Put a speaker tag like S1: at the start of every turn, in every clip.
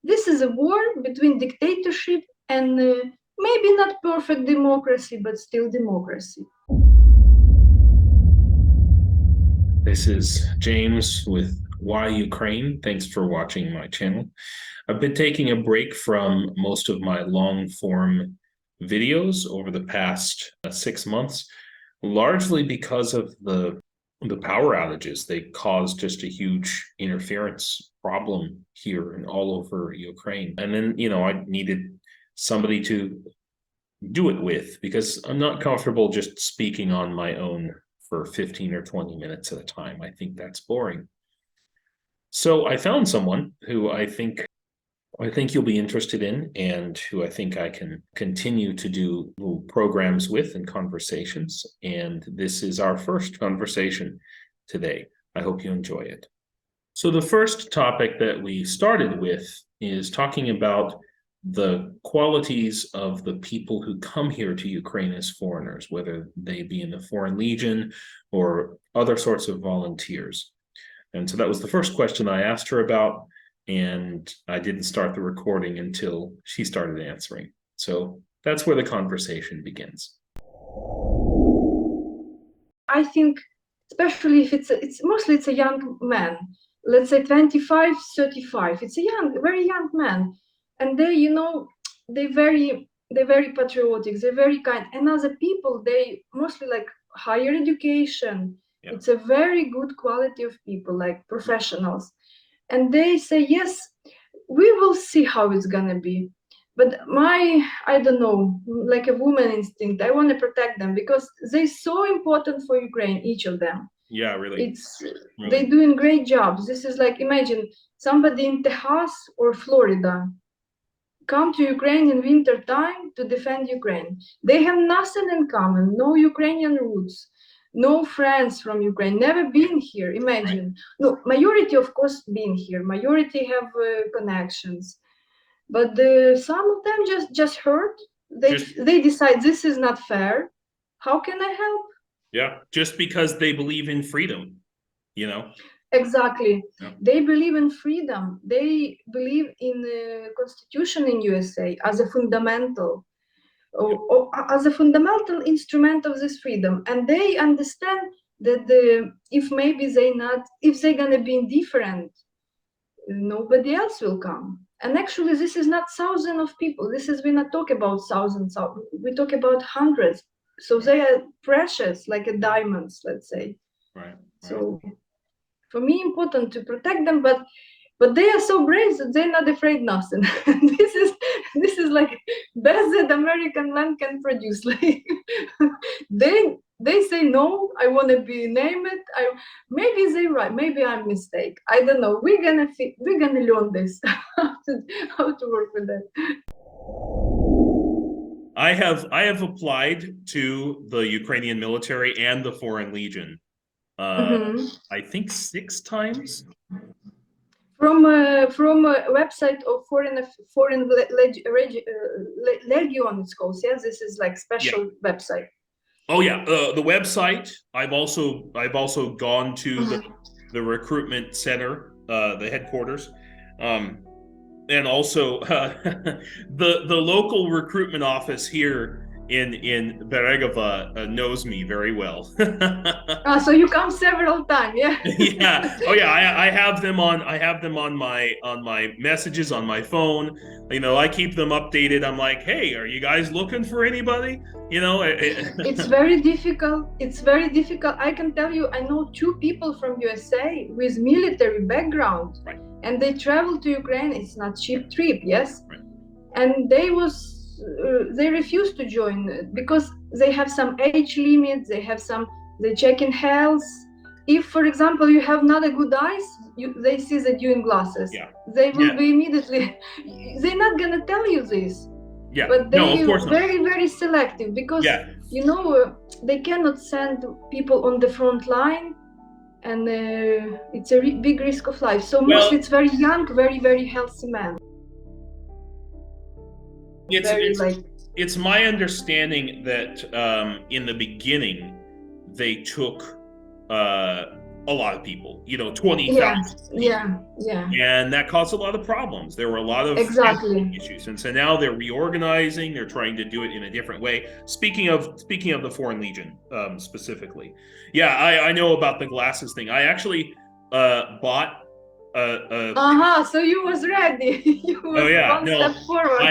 S1: this is a war between dictatorship and maybe not perfect democracy, but still democracy.
S2: This is James with Why Ukraine. Thanks for watching my channel. I've been taking a break from most of my long-form videos over the past 6 months, largely because of the power outages. They caused just a huge interference problem here and all over Ukraine. And then, I needed somebody to do it with, because I'm not comfortable just speaking on my own for 15 or 20 minutes at a time. I think that's boring. So I found someone who I think you'll be interested in, and who I think I can continue to do programs with and conversations. And this is our first conversation today. I hope you enjoy it. So the first topic that we started with is talking about the qualities of the people who come here to Ukraine as foreigners, whether they be in the Foreign Legion or other sorts of volunteers. And so that was the first question I asked her about, and I didn't start the recording until she started answering. So that's where the conversation begins.
S1: I think, especially if it's mostly a young man, let's say 25, 35. It's a very young man. And they, they're very patriotic, they're very kind. And as a people, they mostly like higher education. Yeah. It's a very good quality of people, like professionals. And they say, yes, we will see how it's gonna be. But I don't know, like a woman instinct, I want to protect them because they're so important for Ukraine, each of them.
S2: Yeah, really.
S1: They're doing great jobs. This is like, imagine somebody in Texas or Florida come to Ukraine in winter time to defend Ukraine. They have nothing in common, no Ukrainian roots, no friends from Ukraine, never been here, imagine. No, majority of course been here, majority have connections, but some of them just heard, they decide this is not fair, how can I help?
S2: Yeah, just because they believe in freedom,
S1: Exactly. Yeah. They believe in freedom. They believe in the constitution in USA as a fundamental, or as a fundamental instrument of this freedom. And they understand that if they're gonna be indifferent, nobody else will come. And actually, this is not thousands of people. We not talk about thousands. We talk about hundreds. So they are precious, like a diamonds, let's say.
S2: Right.
S1: So. For me, important to protect them, but they are so brave that they're not afraid nothing. this is like best that American man can produce. Like they say no, I want to be named. Maybe they're right, maybe I'm mistake. I don't know. We're gonna learn this how to work with that.
S2: I have applied to the Ukrainian military and the Foreign Legion. I think 6 times.
S1: From a website of foreign legion, it's called. Yeah, this is like special website.
S2: Oh yeah, the website. I've also gone to the recruitment center, the headquarters, and also the local recruitment office here in Beregova knows me very well.
S1: So you come several times, yeah.
S2: Yeah. Oh yeah. I have them on my messages on my phone. I keep them updated. I'm like, hey, are you guys looking for anybody?
S1: It's very difficult. It's very difficult. I can tell you, I know 2 people from USA with military background, right. And they travel to Ukraine. It's not cheap trip, yes, right. And they refuse to join because they have some age limit, they check in health. If, for example, you have not a good eyes, they see that you're in glasses. Yeah. They will be immediately, they're not gonna tell you this. Yeah. But they are very, very selective because, they cannot send people on the front line, and it's a big risk of life. So mostly it's very young, very, very healthy men.
S2: It's my understanding that in the beginning they took a lot of people, you know,
S1: Yeah,
S2: 20,000 people.
S1: yeah,
S2: And that caused a lot of problems. There were a lot of
S1: exactly.
S2: issues. And so now they're reorganizing, they're trying to do it in a different way. Speaking of the Foreign Legion, specifically. Yeah, I know about the glasses thing. I actually bought
S1: So you was ready. You
S2: oh
S1: was
S2: yeah,
S1: one step
S2: no.
S1: forward.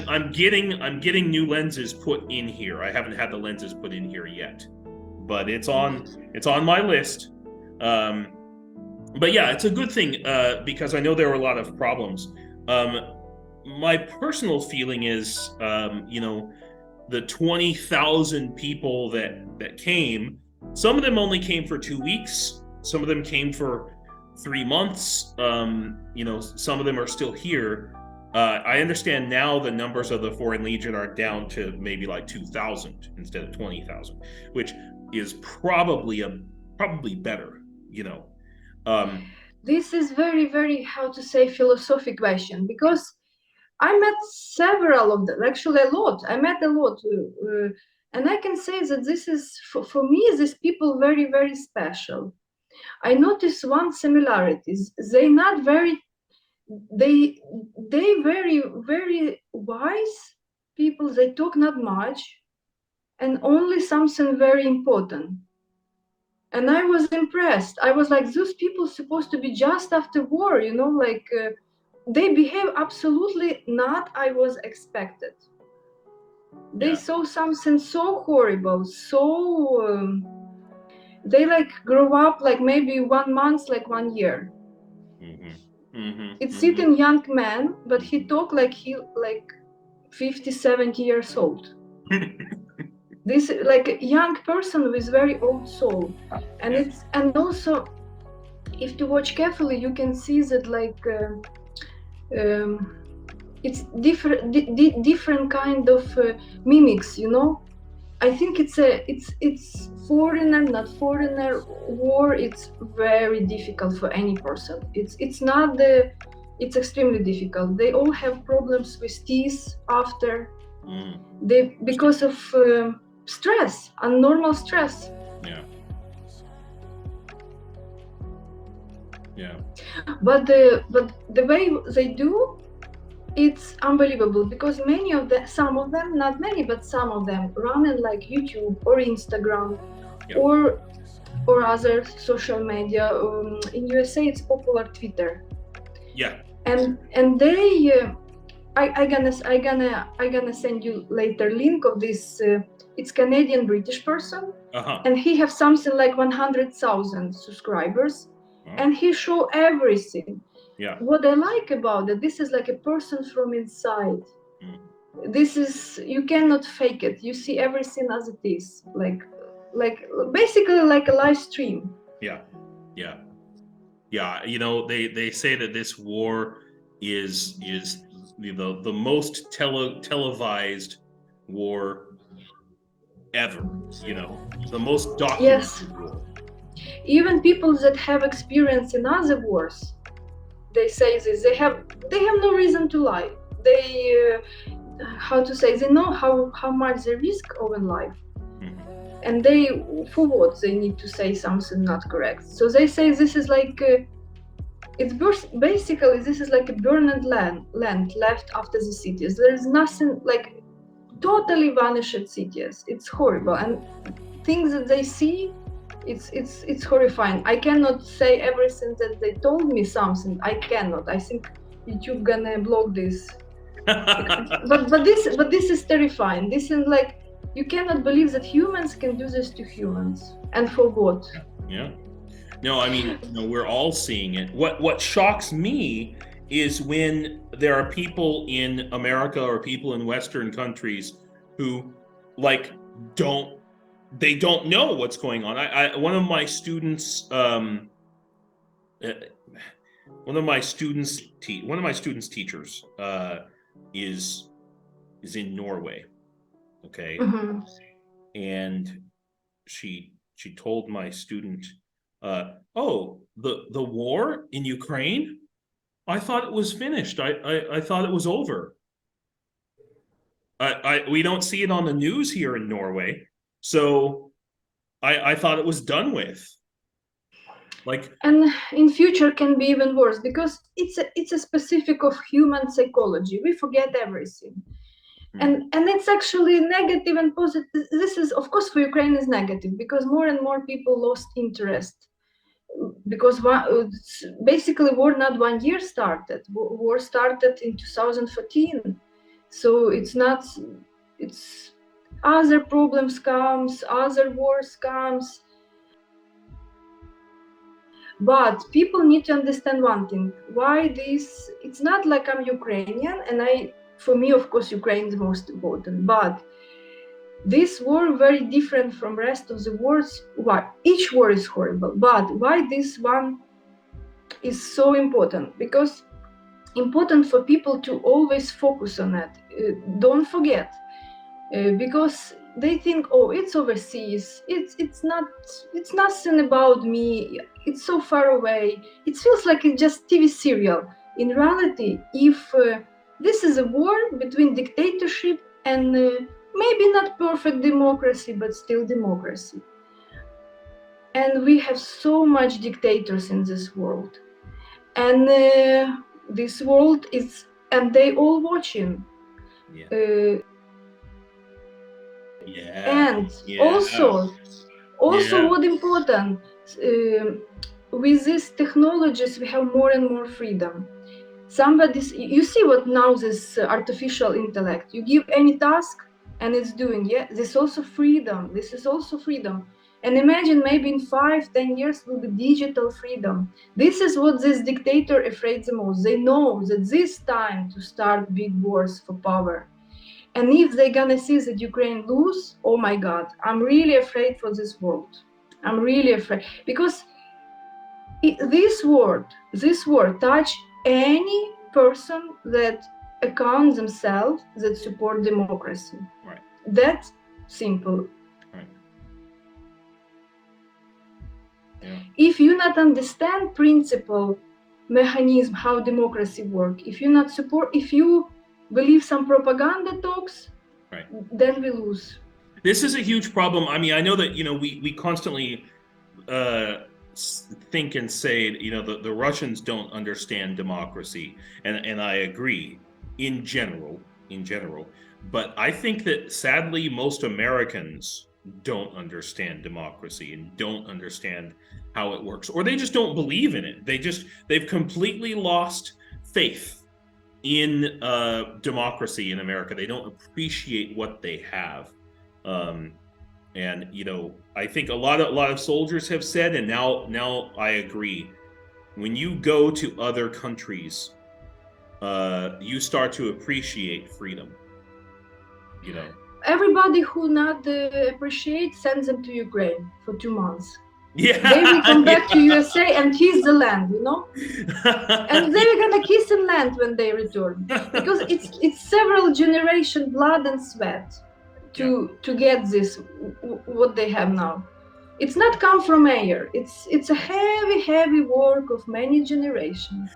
S2: I'm getting new lenses put in here. I haven't had the lenses put in here yet. But it's on my list. But yeah, it's a good thing because I know there were a lot of problems. My personal feeling is, you know, the 20,000 people that came, some of them only came for 2 weeks. Some of them came for 3 months. You know, some of them are still here. I understand now the numbers of the Foreign Legion are down to maybe like 2,000 instead of 20,000, which is probably better, you know.
S1: This is very, very, how to say, philosophic question, because I met several of them, actually a lot. I met a lot. And I can say that this is, for me, these people very, very special. I notice one similarities. They not very, they very, very wise people. They talk not much and only something very important. And I was impressed. I was like, those people supposed to be just after war, you know, like they behave absolutely not I was expected. They saw something so horrible, so they like grow up like maybe 1 month, like 1 year. It's sitting young man, but he talk like he like 50, 70 years old. This like a young person with very old soul, and it's and also if you watch carefully, you can see that like it's different kind of mimics, you know. I think it's foreigner, not foreigner war. It's very difficult for any person. It's not the it's extremely difficult. They all have problems with teeth after they because of stress, abnormal stress.
S2: Yeah.
S1: But the way they do, it's unbelievable, because some of them, not many, but some of them run in like YouTube or Instagram or other social media. In USA, it's popular Twitter.
S2: Yeah.
S1: And they, I gonna send you later link of this. It's Canadian British person, and he have something like 100,000 subscribers, and he show everything.
S2: Yeah.
S1: What I like about it, this is like a person from inside. This is, you cannot fake it. You see everything as it is, like basically like a live stream.
S2: Yeah. You know, they say that this war is the most televised war ever. You know, the most documented war.
S1: Even people that have experience in other wars, they say this. They have no reason to lie. They how to say, they know how much they risk of in life, and they, for what they need to say something not correct. So they say this is like basically this is like a burned land left after the cities. There is nothing, like totally vanished cities. It's horrible, and things that they see, it's horrifying. I cannot say everything that they told me something. I cannot. I think YouTube gonna block this. but this is terrifying. This is like, you cannot believe that humans can do this to humans, and for what?
S2: Yeah. No, I mean, no, we're all seeing it. What shocks me is when there are people in America or people in Western countries who like don't know what's going on. One of my students teachers is in Norway, okay, and she told my student, oh, the war in Ukraine, I thought it was finished. I thought it was over. We don't see it on the news here in Norway, so I thought it was done with. Like,
S1: and in future can be even worse, because it's a specific of human psychology. We forget everything. And it's actually negative and positive. This is, of course, for Ukraine is negative, because more and more people lost interest, because basically war not 1 year started. War started in 2014, so it's not, it's other problems comes, other wars comes. But people need to understand one thing: why this. It's not like I'm Ukrainian, and for me, of course, Ukraine is most important, but this war very different from rest of the wars. Why each war is horrible, but why this one is so important? Because important for people to always focus on it. Don't forget, because they think, oh, it's overseas. It's not. It's nothing about me. It's so far away. It feels like it's just TV serial. In reality, if this is a war between dictatorship and maybe not perfect democracy, but still democracy. And we have so much dictators in this world. And this world is, and they all watching.
S2: yeah.
S1: And also what important, with these technologies we have more and more freedom. You see what now this artificial intellect, you give any task and it's doing, this is also freedom. And imagine maybe in 5-10 years will be digital freedom. This is what this dictator afraid the most. They know that this time to start big wars for power. And if they're gonna see that Ukraine lose, oh my God, I'm really afraid for this world. I'm really afraid, because this war touch any person that account themselves that support democracy.
S2: Right.
S1: That's simple.
S2: Right. Yeah.
S1: If you not understand principle, mechanism, how democracy work, if you believe some propaganda talks,
S2: right,
S1: then we lose.
S2: This is a huge problem. I mean, I know that, we constantly think and say, the Russians don't understand democracy, and I agree in general, but I think that sadly most Americans don't understand democracy and don't understand how it works, or they just don't believe in it. They've completely lost faith in democracy in America. They don't appreciate what they have. And I think a lot of soldiers have said, and now I agree, when you go to other countries, you start to appreciate freedom.
S1: Everybody who not appreciate sends them to Ukraine for 2 months.
S2: Yeah,
S1: they will come back to USA and kiss the land, and they're gonna kiss in land when they return, because it's several generation blood and sweat to get this what they have now. It's not come from air. It's a heavy work of many generations.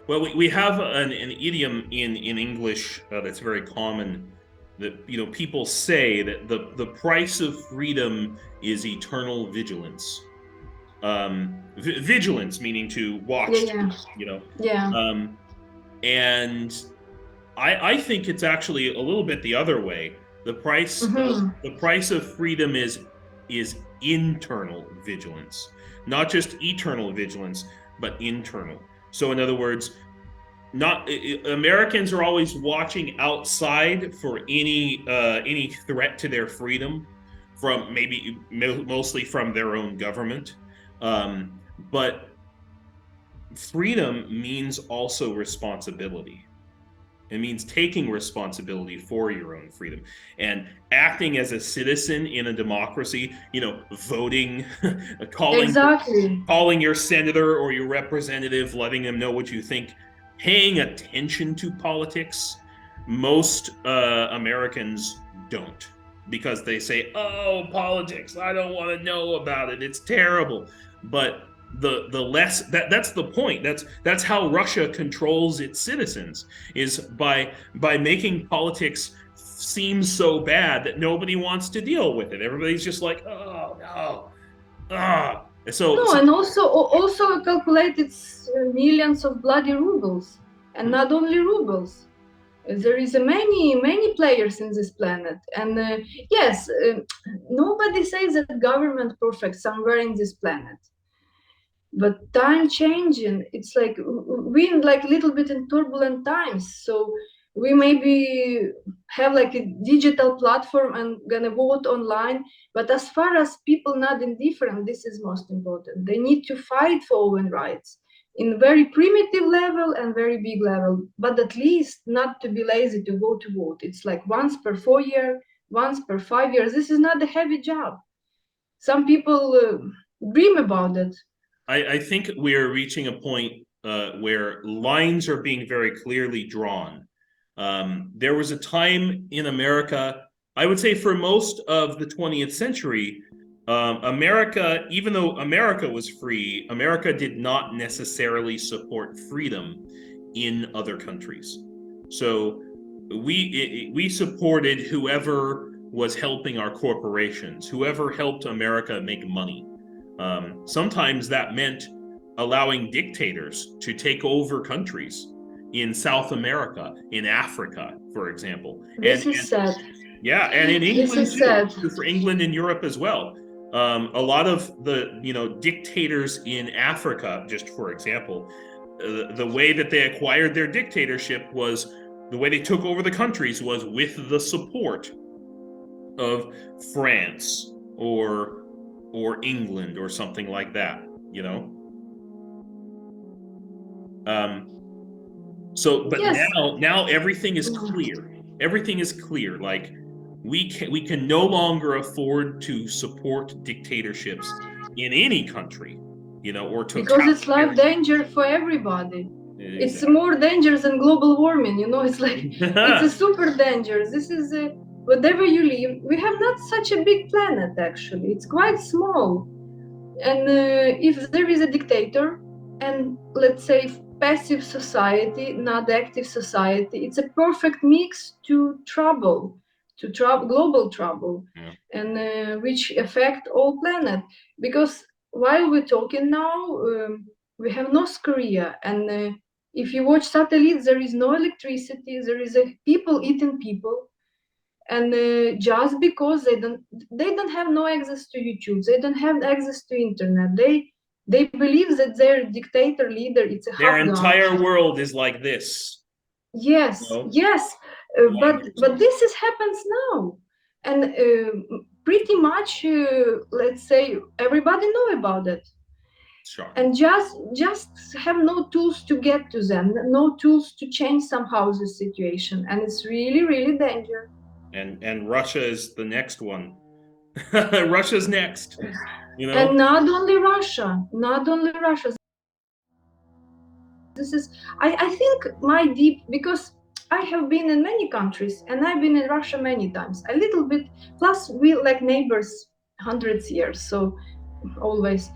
S2: Well, we have an idiom in English that's very common, that people say that the price of freedom is eternal vigilance. Vigilance meaning to watch. And I think it's actually a little bit the other way. The price of freedom is internal vigilance, not just eternal vigilance, but internal. So in other words, Americans are always watching outside for any threat to their freedom, from mostly from their own government. But freedom means also responsibility. It means taking responsibility for your own freedom and acting as a citizen in a democracy, voting, calling your senator or your representative, letting them know what you think, paying attention to politics. Most Americans don't, because they say, oh, politics, I don't want to know about it, it's terrible. But the less that's the point. That's how Russia controls its citizens, is by making politics seem so bad that nobody wants to deal with it. Everybody's just like, oh no, So,
S1: No, and also calculated millions of bloody rubles, and not only rubles. There is many players in this planet, and yes, nobody says that government perfect somewhere in this planet. But time changing, it's like we in like little bit in turbulent times. So we maybe have like a digital platform and gonna vote online. But as far as people not indifferent, this is most important. They need to fight for own rights in very primitive level and very big level, but at least not to be lazy to go to vote. It's like once per 4 year, once per 5 years. This is not a heavy job. Some people dream about it.
S2: I think we're reaching a point where lines are being very clearly drawn. There was a time in America, I would say for most of the 20th century, America, even though America was free, America did not necessarily support freedom in other countries. So we supported whoever was helping our corporations, whoever helped America make money. Sometimes that meant allowing dictators to take over countries in South America, in Africa, for example.
S1: This is sad.
S2: Yeah, and in England
S1: this is sad.
S2: for England and Europe as well. A lot of the dictators in Africa, just for example, the way that they acquired their dictatorship was the way they took over the countries was with the support of France or England or something like that, but yes. now everything is clear. Everything is clear. Like we can no longer afford to support dictatorships in any country, or
S1: because it's life danger for everybody. Exactly. It's more dangerous than global warming. It's like it's a super dangerous. This is whatever you live. We have not such a big planet actually. It's quite small, and if there is a dictator and let's say passive society, not active society, it's a perfect mix to global trouble, yeah. And which affect all planet. Because while we're talking now, we have North Korea, and if you watch satellites, there is no electricity, there is people eating people, and just because they don't have no access to YouTube, they don't have access to internet, they believe that their dictator leader, it's a
S2: their entire world is like this.
S1: Yes, yes, but this happens now, and pretty much let's say everybody know about it.
S2: Sure.
S1: And just have no tools to get to them, no tools to change somehow the situation, and it's really dangerous.
S2: And Russia is the next one. Russia's next.
S1: And not only Russia. This is I think my deep, because I have been in many countries and I've been in Russia many times, a little bit, plus we like neighbors hundreds years, so always.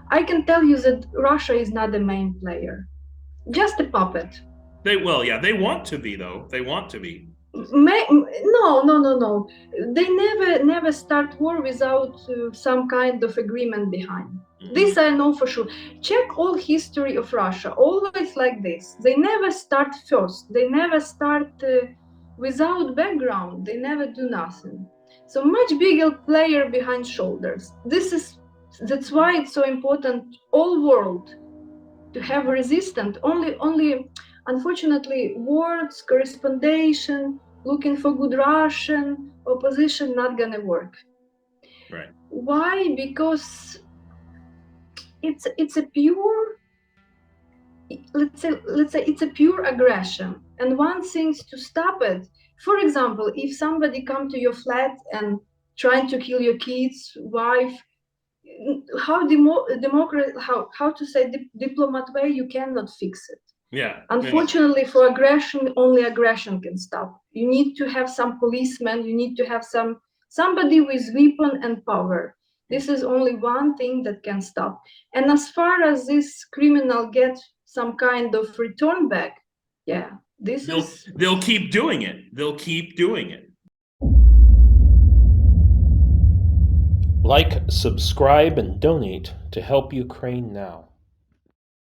S1: I can tell you that Russia is not the main player, just a puppet.
S2: They want to be though. They want to be.
S1: No. They never start war without some kind of agreement behind. Mm-hmm. This I know for sure. Check all history of Russia, always like this. They never start first. They never start without background. They never do nothing. So much bigger player behind shoulders. That's why it's so important all world to have resistance. Only unfortunately words, correspondence, looking for good Russian opposition not gonna work.
S2: Right.
S1: Why? Because it's a pure, let's say it's a pure aggression, and one thing's to stop it. For example, if somebody come to your flat and trying to kill your kids, wife, how to say diplomat way, you cannot fix it.
S2: Yeah.
S1: Unfortunately, for aggression, only aggression can stop. You need to have some policemen. You need to have somebody with weapon and power. This is only one thing that can stop. And as far as this criminal gets some kind of return back, yeah,
S2: they'll keep doing it. They'll keep doing it. Like, subscribe, and donate to help Ukraine now.